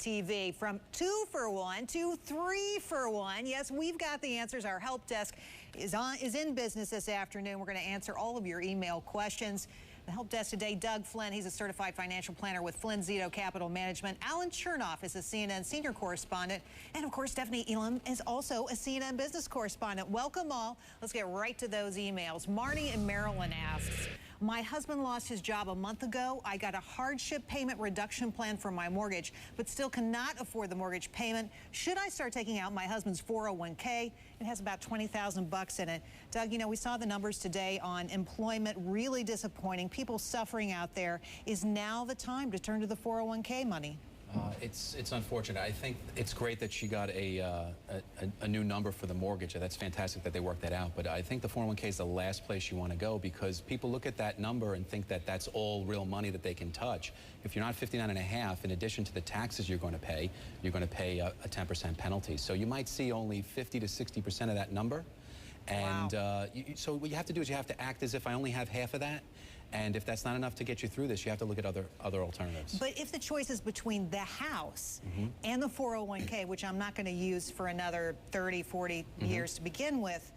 TV. From 2 for 1 to 3 for 1. Yes, we've got the answers. Our help desk is in business this afternoon. We're going to answer all of your email questions. The help desk today, Doug Flynn. He's a certified financial planner with Flynn, Zito Capital Management. Alan Chernoff is a CNN senior correspondent. And, of course, Stephanie Elam is also a CNN business correspondent. Welcome all. Let's get right to those emails. Marnie in Maryland asks, my husband lost his job a month ago. I got a hardship payment reduction plan for my mortgage, but still cannot afford the mortgage payment. Should I start taking out my husband's 401k? It has about $20,000 in it. Doug, you know, we saw the numbers today on employment, really disappointing. People suffering out there. Is now the time to turn to the 401k money? It's unfortunate. I think it's great that she got a new number for the mortgage. That's fantastic that they worked that out. But I think the 401k is the last place you want to go, because people look at that number and think that that's all real money that they can touch. If you're not 59.5, in addition to the taxes you're going to pay a 10% penalty. So you might see only 50 to 60% of that number. And wow. So what you have to do is you have to act as if I only have half of that. And if that's not enough to get you through this, you have to look at other alternatives. But if the choice is between the house and the 401k, which I'm not going to use for another 30, 40 years to begin with,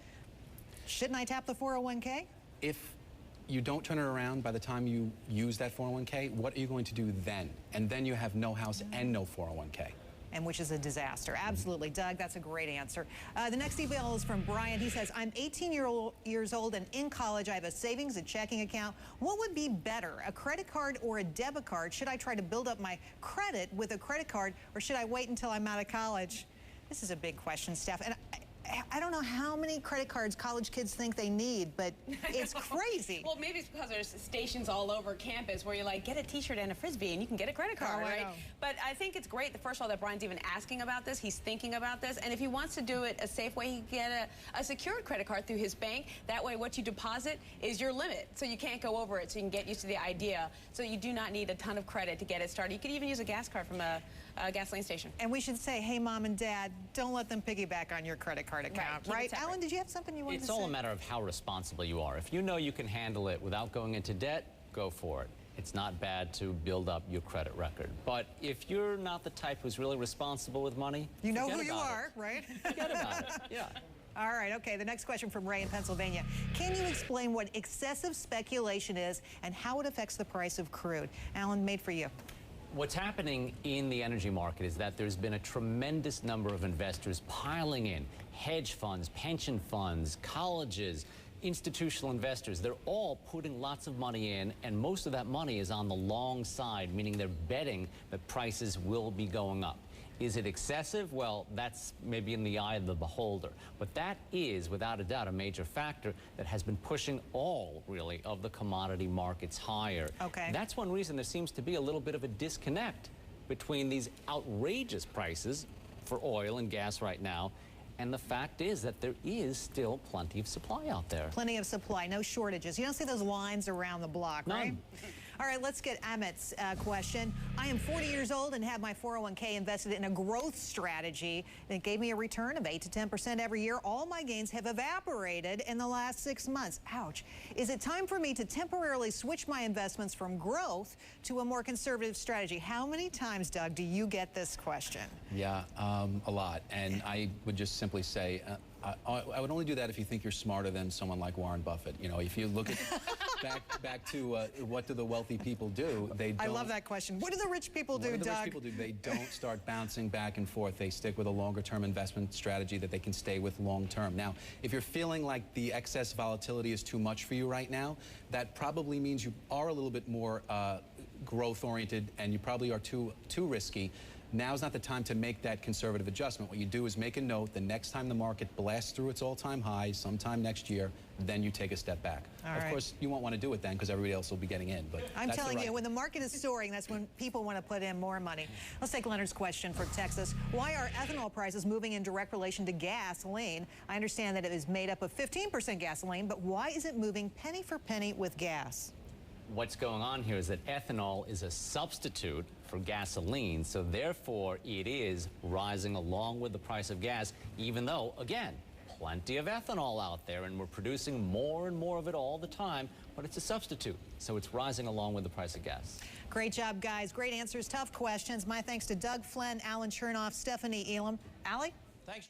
shouldn't I tap the 401k? If you don't turn it around by the time you use that 401k, what are you going to do then? And then you have no house and no 401k. And which is a disaster. Absolutely. Doug, that's a great answer. The next email is from Brian. He says, I'm 18 years old and in college. I have a savings and checking account. What would be better, a credit card or a debit card? Should I try to build up my credit with a credit card, or should I wait until I'm out of college? This is a big question, Steph. And I don't know how many credit cards college kids think they need, but it's crazy. Well, maybe it's because there's stations all over campus where you're like, get a T-shirt and a Frisbee and you can get a credit card, right? But I think it's great, first of all, that Brian's even asking about this. He's thinking about this. And if he wants to do it a safe way, he can get a secured credit card through his bank. That way, what you deposit is your limit. So you can't go over it, so you can get used to the idea. So you do not need a ton of credit to get it started. You could even use a gas card from a gasoline station. And we should say, hey, Mom and Dad, don't let them piggyback on your credit card account, right? Alan, did you have something you wanted to say? It's all a matter of how responsible you are. If you know you can handle it without going into debt, go for it. It's not bad to build up your credit record. But if you're not the type who's really responsible with money, you know who you are, right? Forget about it, yeah. All right, okay, the next question from Ray in Pennsylvania. Can you explain what excessive speculation is and how it affects the price of crude? Alan, made for you. What's happening in the energy market is that there's been a tremendous number of investors piling in. Hedge funds, pension funds, colleges, institutional investors. They're all putting lots of money in, and most of that money is on the long side, meaning they're betting that prices will be going up. Is it excessive? Well, that's maybe in the eye of the beholder. But that is, without a doubt, a major factor that has been pushing all, really, of the commodity markets higher. Okay. That's one reason there seems to be a little bit of a disconnect between these outrageous prices for oil and gas right now, and the fact is that there is still plenty of supply out there. Plenty of supply, no shortages. You don't see those lines around the block, right? None. All right, let's get Amit's question. I am 40 years old and have my 401k invested in a growth strategy that gave me a return of 8 to 10% every year. All my gains have evaporated in the last 6 months. Ouch. Is it time for me to temporarily switch my investments from growth to a more conservative strategy? How many times, Doug, do you get this question? Yeah, a lot. And I would just simply say, I would only do that if you think you're smarter than someone like Warren Buffett. You know, if you look at back to what do the wealthy people do? They don't. I love that question. What do the rich people do, Doug? What do the rich people do? They don't start bouncing back and forth. They stick with a longer-term investment strategy that they can stay with long-term. Now, if you're feeling like the excess volatility is too much for you right now, that probably means you are a little bit more growth-oriented, and you probably are too risky. Now's not the time to make that conservative adjustment. What you do is make a note the next time the market blasts through its all-time high, sometime next year, then you take a step back. Of course, you won't want to do it then because everybody else will be getting in. But I'm telling you, when the market is soaring, that's when people want to put in more money. Let's take Leonard's question from Texas. Why are ethanol prices moving in direct relation to gasoline? I understand that it is made up of 15% gasoline, but why is it moving penny for penny with gas? What's going on here is that ethanol is a substitute for gasoline, so therefore it is rising along with the price of gas, even though, again, plenty of ethanol out there, and we're producing more and more of it all the time, but it's a substitute, so it's rising along with the price of gas. Great job, guys. Great answers, tough questions. My thanks to Doug Flynn, Alan Chernoff, Stephanie Elam. Allie? Thanks.